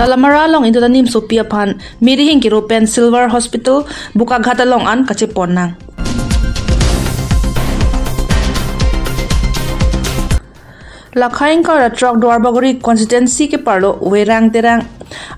Dalamara long into the nim Sophia Pan, Miri Hinkiro Pen Silver Hospital, Bukaghat long an Kachiponang. Lakhain kar truck Dwarbagori constituency ke parlo werang terang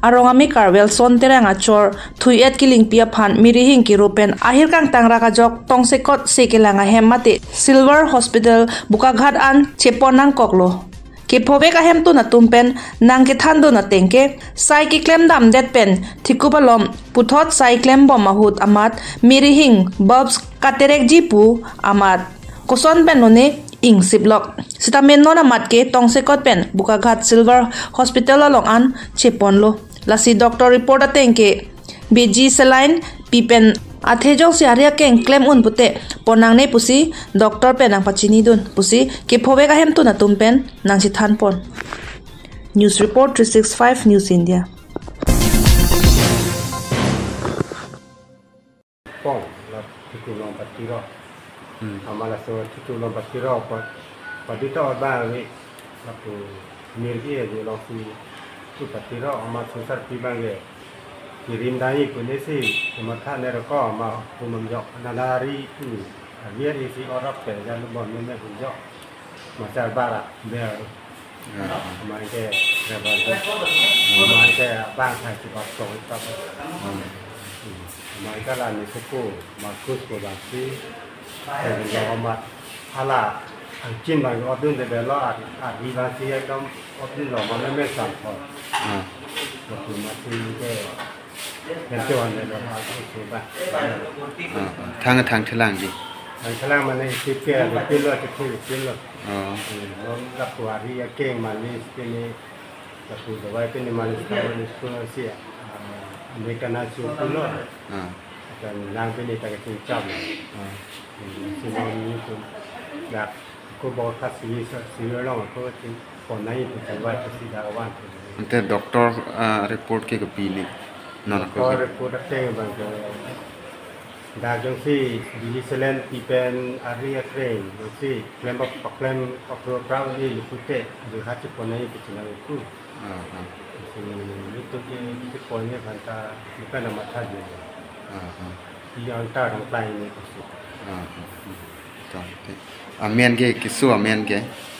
arongami karwel son terang achor thuiet kiling pia phan Miri Hinkiro Pen ahir kang tangra ka jok tong sekot sekelanga hemate Silver Hospital Bukaghat an Cheponang koklo. Ke phobe ka hem tu na tumpen nang ke thando na tengke sai ki klem dam det pen thikubalom puthot sai klem bom mahut amat Miri Hing Bobs katerek jipu amat koson pen none ing siblok sitamen nona matke tongse kot pen Bukaghat Silver Hospital along an cheponlo lasi doctor report atengke beji saline pipen athejong si aria keng claim un pute ponang ne pusi doctor pen ang pachini dun pusi ke phobe ka hem tu na tumpen nang si than pon. News report 365 News India. Pong la titulong patiro amala so titulong patiro patito ba ni la pu mirgi e lo si tu patiro ama susar pibange kirim dai punesi sematha ne ko ma pumam yok nanari tu dia isi orap pe dan bon ne jo ma char bara be ma ke rebal ma ke bang thai ti ba so ta ma ka la ni ko ma kus ko ba si lo ma ala ang chin ba yo dun de lo a di ba si ai dom o din lo ma me sa ko ko ma si keทางทlang jiทางมันนี่เกี่ยวกับที่เราจะคุยกันแล้วเรารับตัวที่จะเก่งมันนี่เป็นจะคุยกับว่าเป็นมันสาวนี่ก็เสียอเมริกันอาชีพคุณล่ะแต่นางเป็นแต่กินจับสิ่งนี้คุณอยากก็บอกทัศนีสิ่งเรื่องก็จริงคนไหนเป็นว่าจะสิ่งดาววันแต่ด็อกเตอร์report ke kepilihก็report เองบางทีดาวจงซี่ดีเซเลนที่เป็นอารีเทรนจงซี่เคลมบอกเคลมออกโปรกรามนี่ลุกเตะหรือฮัตจิปนนี้เป็นสิ่งนั้นคือนี่ตัวที่ปนเนี่ยพันธะมันก็นำมาทัดอยู่ที่อันตรายไปนี่ก็สุดเมียนเกกิสัวเมียนเก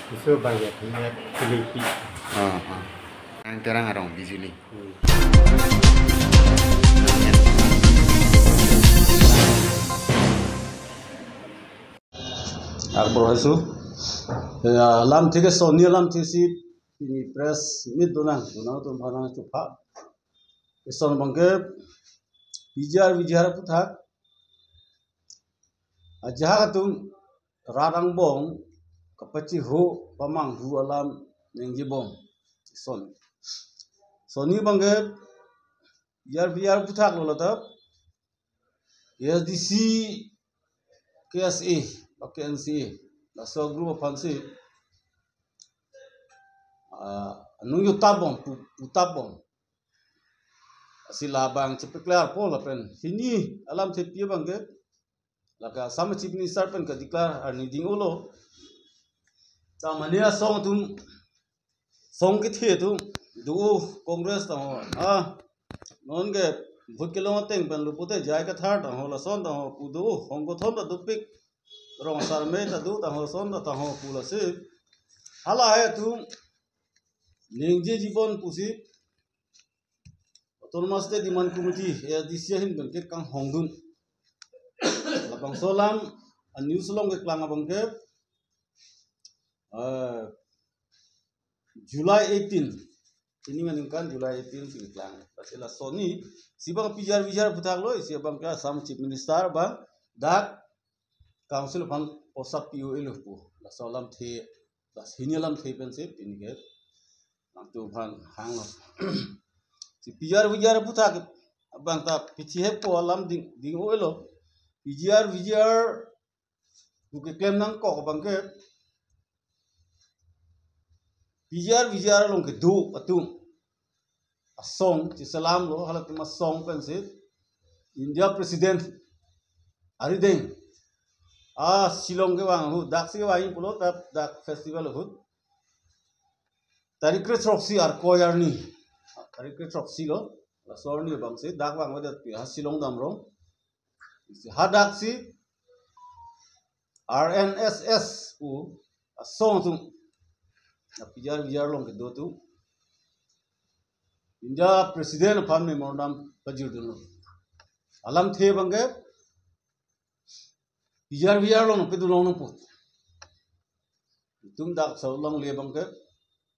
กิสัวบางอย่างที่เนี่ยฟิลิปปินส์ang terang arong bijuli akbar hasu lam thike soni lam thisi ini press mid donang to bhanang chupa son bangke bijar puthak ajaha tum radang bong kapachi ho pamang hu alam nengji bong son soni bangke bijar puthak lolata SDC KSA KNCA la so group of fancy nung yu tabong putabong sila bang chepeklar pol pen hini alam thepi bangke laka sama chief minister pen ka declare arni dingulo ta mania song tum song ke the tum du congress ta non ge भूत के लोग तेंग बन लुपुते जाय का थार ता हो लसन ता हो पुदु होंगो थोम ता दुपिक रोंग सर में ता दु ता हो सन ता हो पुला से हाला है तू निंजे जीवन पुसी तोरमास्ते दिमान कमिटी एसडीसी हिन बन के कांग होंगदुन लबंग सोलाम न्यूज लोंग के क्लांग बंके जुलाई 18 ini meningkan Julai 18 singklang pasila Sony sibang pijar putak lo sibang ka sam chief minister bang dak council bang posap POA lo pu la solam the la sinialam the pensip ini ke nang tu bang hang lo si pijar putak bang ta pichi he po alam ding o lo pijar bu ke klem nang ko bang ke Vijar long ke du atung asong ci salam lo halat ma song pensip India president ari deng Shillong ke wang hu dak si wang pulo dak festival hu tarik ke troksi ar koyar ni tarik ke troksi lo la sor ni bang si dak wang wadat pi Shillong dam rong si hadak si RNSS u song tum na pijar long ke do tu India presiden pan memorandum pajir dulu alam the bangke pijar long pe dulu long put tum dak so long le bangke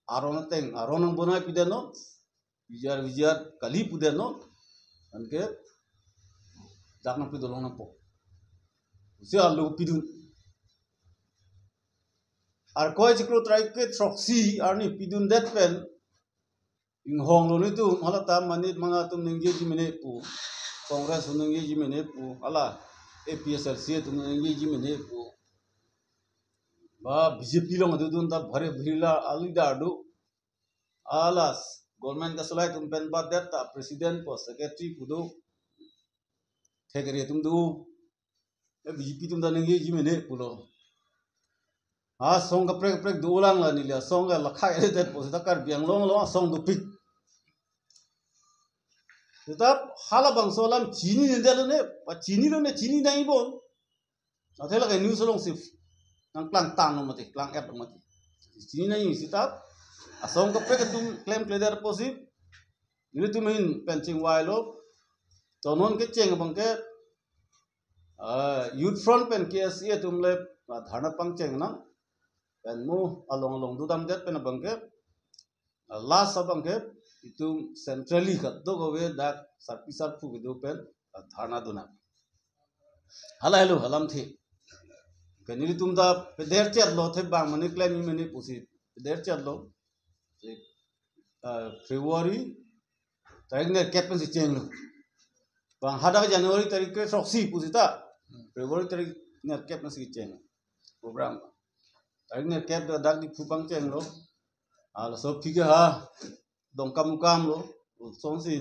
aron bonai pidano pijar kali pudano anke dak na pe dulu long po usia alu pidun ar koi chikro try ke troxy arni pidun that pen ing hong lo ni tu hala ta manit manga tum ningge ji mene pu congress ningge ji mene pu ala APSLC tum ningge ji mene pu ba BJP lo ngadu dun ta bhare bhila alida adu alas government ka sulai tum pen ba that ta president po secretary pudu thegere tum du BJP tum da ningge ji mene pu lo song ka prek du ulang la ni la song la khai that po ta kar biang long lo song du pik tetap hala bang solam chini ni dalu ne chini nai bon athela ka news long sif nang klang tang no mati klang app no mati chini nai sitap asong ka pe tum claim pleader posib ni tum hin penching wai lo tonon ke cheng bang ke youth front pen KSA tum le dharna pang cheng na pen mu along du dam det pen bang ke last abang ke itu centrally kat do go we dak sarpisar pu do pen dharna duna hello halam thi kanili tum da peder chat lo the bang mani claim mani pusi peder chat lo February tarik ne captain si cheng lo bang hada January tarik ke soksi pusi ta February tarik ne captain si cheng program tarik ne cap da dak di phupang cheng lo ala so phiga ha dong kam lo song si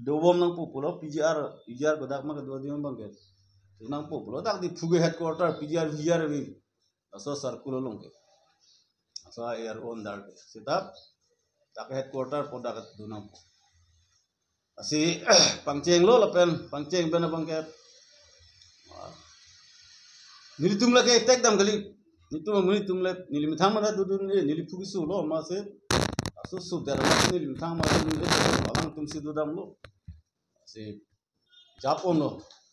do bom nang pu lo PGR ko dak ma do diom bang ke nang pu lo dak di phuge headquarter PGR wi so circular long ke so air on dar ke setap dak headquarter po dak do nang pu asi pangcheng lo lapen pangcheng ben bang ke nilitum la ke tek dam gali nitum le nilim thang ma du nili phugi su lo ma se su der ma nilim thang ma du alang tum si du dam lo si japon lo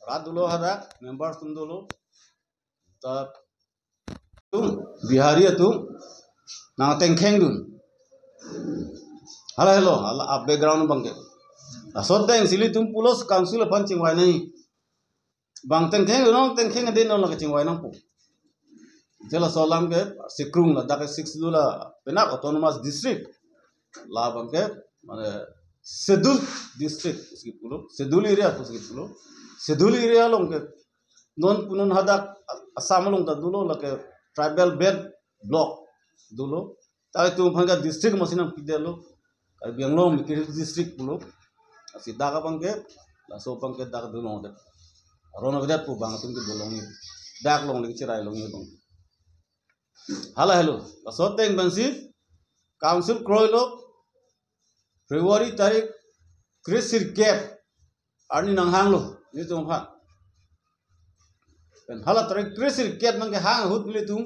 radulo hada members tum do lo ta tum bihari tum na tengkheng dun hello a background bangke asot deng sili tum pulos council pan chingwai nai bang tengkheng no tengkheng de no la chingwai nang pu jela solam ke sikrung la dak 6 dula penak autonomous district la bangke mane schedule district uski pulo schedule area long ke non punun hadak asamlong ta dulo la ke tribal belt block dulo tai tu phanga district masinam pidelo ar bianglong ke district pulo asi daga bangke la so bangke dak dulo de rono gede pu bang tum ke dolong ni dak long le chirai long ni bang hello so teng bansi council kroilo February tarik krisir gap arni nang hang lo ni tum pha pen hala tarik krisir gap mang ke hang hut le tum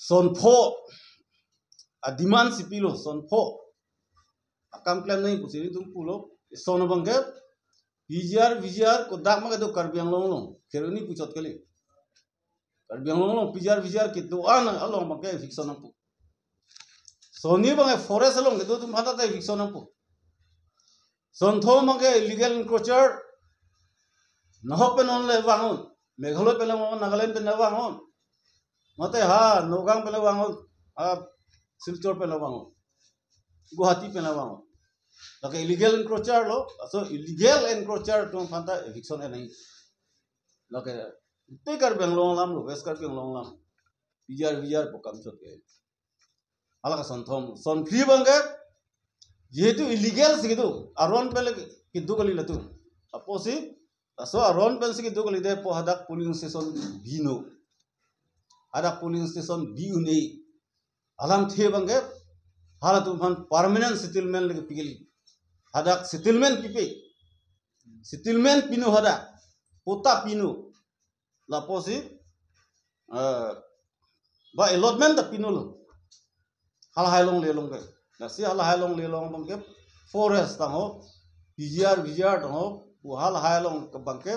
son pho a demand sipilo son pho akam claim nai pusiri tum pulo son bang ke PGR ko dak ma ke do karbiang long keruni puchot kali karbiang long PGR ke do an along bang ke fiction pu Sony bang forest along ke do tum hata tai fiction pu son tho bang ke illegal encroacher no pen on le wangon meghaloi pe wangon Nagaland pe wangon mate ha nogang pe wangon Silchor pe wangon Guwahati pe wangon lake illegal encroacher lo so illegal encroacher tum phanta eviction e nahi lake te karbiang long lam lo west karbiang long lam PGR po kam chot ke ala ka son free bangga jehetu illegal sigitu aron pele kidu kali latu aposi So aron pen sigi dogli de po hadak polling station bino. Hadak polling station biune. Alam the bange halatum fan permanent settlement lagi pigili. Hadak settlement pipe. Settlement pinu hadak. Pota pinu. La posi ba allotment da pinu lo. Hal hailong lelong ke. Nasi hal hailong lelong bange forest tango vijar tango hal hailong ke bange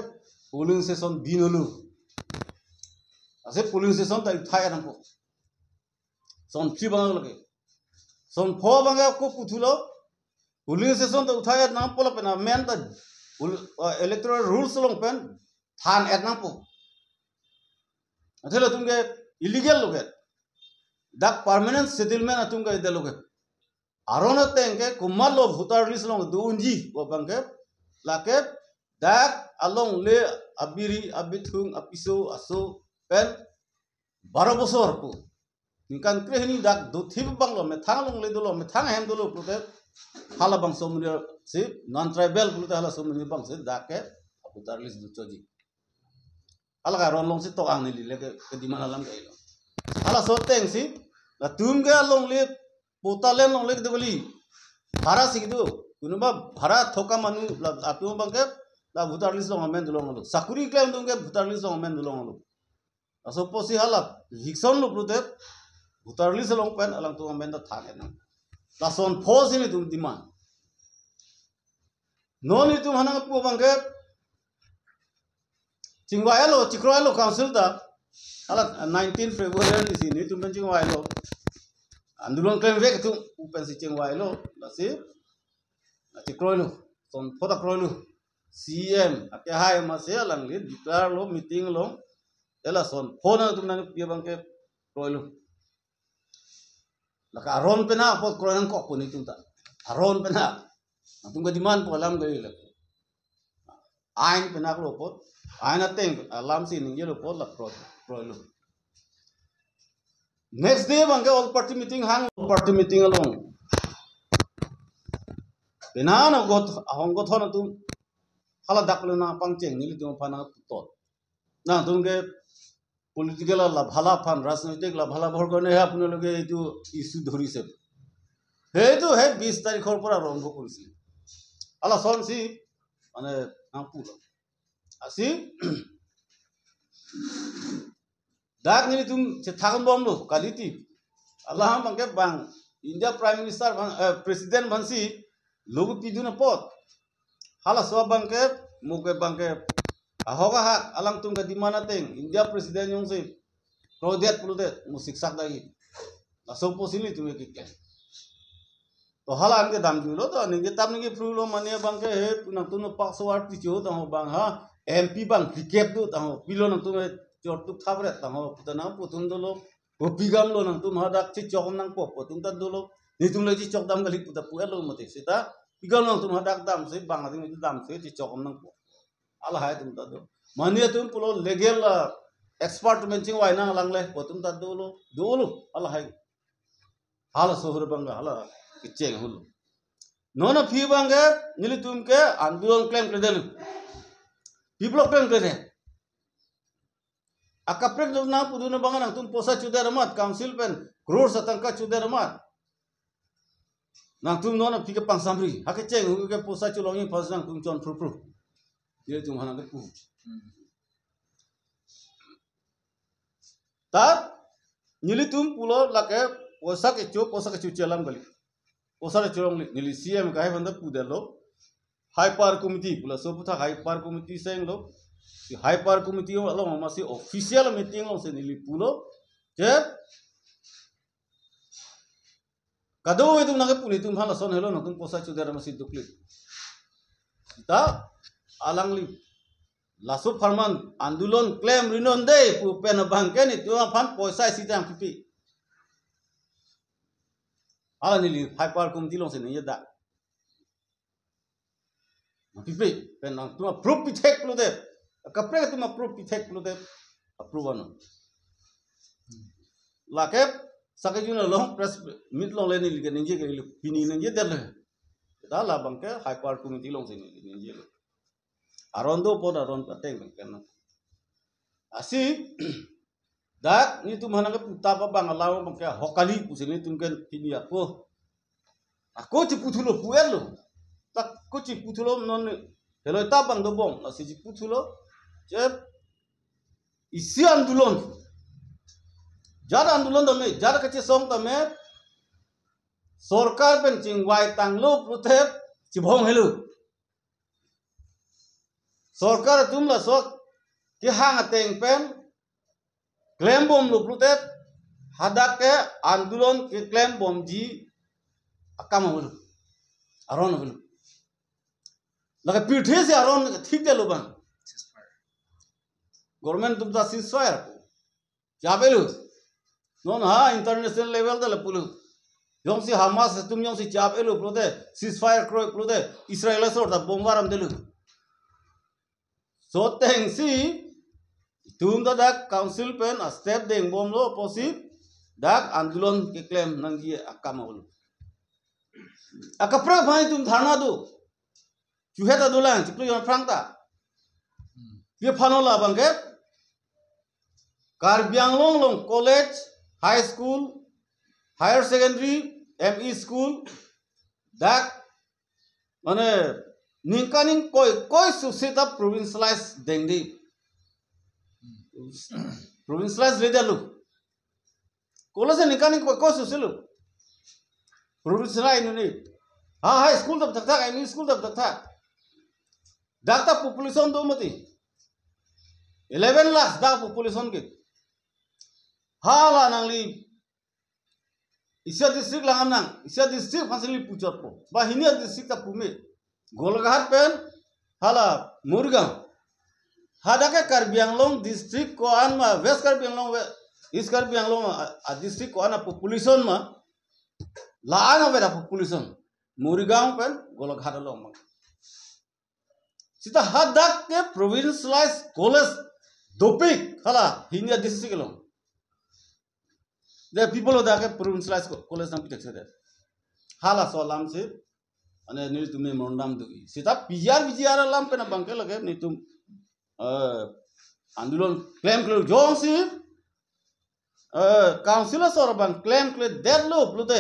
polling station binulu. Ase polling station ta thai nampo. Son 3 bang lagi. Son 4 bang ko putulo polling station ta uthaya nampo la pena men ta electoral rules long pen than et nampo. Athela tumge illegal loge. Dak permanent settlement atunga ide loge. Arona tenge kumalo voter list long dunji ko bange lake dak along le abiri abithung apiso aso pen 12 bosor pu nikan krehni dak do thib banglo me thanglong le dolo me thang hem dolo pute hala bang somni se non tribal pute hala somni bang se dak ke voter list du choji hala ga ron long se to ang ni le ke di mana lam gailo hala so teng si la tum ga long le potalen long le de boli bhara sigdu kunuba bhara thoka manu la apu bang ke la voter list long amen dolo ngolo sakuri claim dum ke voter list long amen dolo ngolo aso posi hala hikson lu pute voter list long pen alang tu amen da thake na la son phosi ni tum diman no ni tum hana pu bang ke chingwaelo chikroelo council da hala 19 February ni si ni tum pen chingwaelo andulon claim vek tu pen si chingwaelo la si chikroelo son phoda kroelo CM ake hai ma se alang li declare lo meeting lo ela son phone tum nang pia bang ke kroelo la ka aron pena pot kroelan ko puni tum ta aron pena tum ga demand po alam gai la ain pena ko pot ain ateng alam si ning yelo pot la kroelo next day bang ke all party meeting along pena no got ahong got hon tum hala daklo na pangcheng nili tum phana tot na tum ke political la bhala fan rajnaitik la bhala bhor kone he apune loge etu issue dhorise hetu he 20 tarikhor pora arambho korisi ala son si mane nampula asi dak ni tum che thagon bomlo kaliti allah bangke bang India prime minister president bansi logo piduna pot hala so bangke muke bangke ahoga ha alang tum ga dimana teng India president yung se prodet puludet musik sak dagi aso posili tum ke to hala ange dam julo to ninge tam ninge prulo mane bangke he nang tum pak sawar ti jo ta bang ha MP bang cricket du ta pilo nang tum chotuk thabre ta putana putun dolo opigam lo nang tum hadak chi chokom nang pop tum ta dolo ni tum le chi chok dam gali puta puelo mate sita pigam nang tum hadak dam se bang ading ni dam se chi chokom nang pop ala hai tum ta do mani tum pulo legal expert menching wai nang lang le tum ta dolo ala hai hala sohur banga hala kicheng hul nona phi banga nili tum ke andolon claim kredel people claim kredel akaprek na puduna banga nang tum posa chudar mat council pen crore satangka chudar mat nang tum nona phi ke pangsamri hakecheng hu ke posa chulongi pas nang tum chon pru ye tum hana ke pu ta nili tum pulo lake posa ke chu chelam gali posa ke chulong nili CM kai banda pudelo high power committee pula so putha high power committee seng lo si high power committee lo ma si official meeting lo se nili pulo je kado itu nage puni tum hala son helo tum posa chu dera masi dukli ta alangli laso farman andolon claim rinon de pu pen bangke ni tu fan poisa sidang pipi ala nili high power committee lo se ni da pipi pen nang tu approve pitek lo de kapre tu approve pitek lo de approve no lakep sakajuna long press mit long le ni ke ninje ke pini ninje del da la bangke high power committee long se ni ninje arondo pod aron pateng bangkan asi dak ni tu mana ke puta pa bang alaw bangka hokali pusini tumken kini aku ciputulo puelo tak ko ciputulo non hello ta bang do bom asi ciputulo jeb isi andulon jada andulon do me jada kace song ta me सरकार पेन चिंगवाई तांगलो पुथे चिभोंग हेलु सरकार तुमला सो कि Hong Teng pen claim बम लो पुथे हादाक के आंदोलन के क्लेम बम जी अकाम होलु अरोन होलु लगे पीठे से अरोन ठीक दे लो बन गवर्नमेंट तुमता सीजफायर जाबेलु नोन हा इंटरनेशनल लेवल दे पुलु Yong si Hamas tum yong si chap elu prote ceasefire kroy prote Israel sort da bombaram delu so teng si tum da dak council pen a step deng bom lo posi dak andolon ke claim nang ji akamol akapra bhai tum dharna do chuheta dolang chiklu yon prangta ye phanola banget Karbiang long college high school higher secondary ME school dak mane ninkaning koi susita provincialized dengdi provincialized ledalu college ninkaning koi susilu provincialized ni ha high school tab tak ME school tab tak dak ta population do mati 11 lakhs dak population ke hala nangli Isya district lang nang Isya district fasili pucat po bahinia district ta pume golghat pen hala murgang hadake Karbianglong district ko an ma west Karbianglong east Karbianglong a district ko an population ma la an vera population murgang pen golghat long ma sita hadak ke provincialized college dopik hala hinia district long the people of the provincialized college nam pitak sede hala so lam se ane ni tume mondam du sita pr lam pe na bangke lage ni tum andolon claim klo jong si councilor sor bang claim kle der lo plute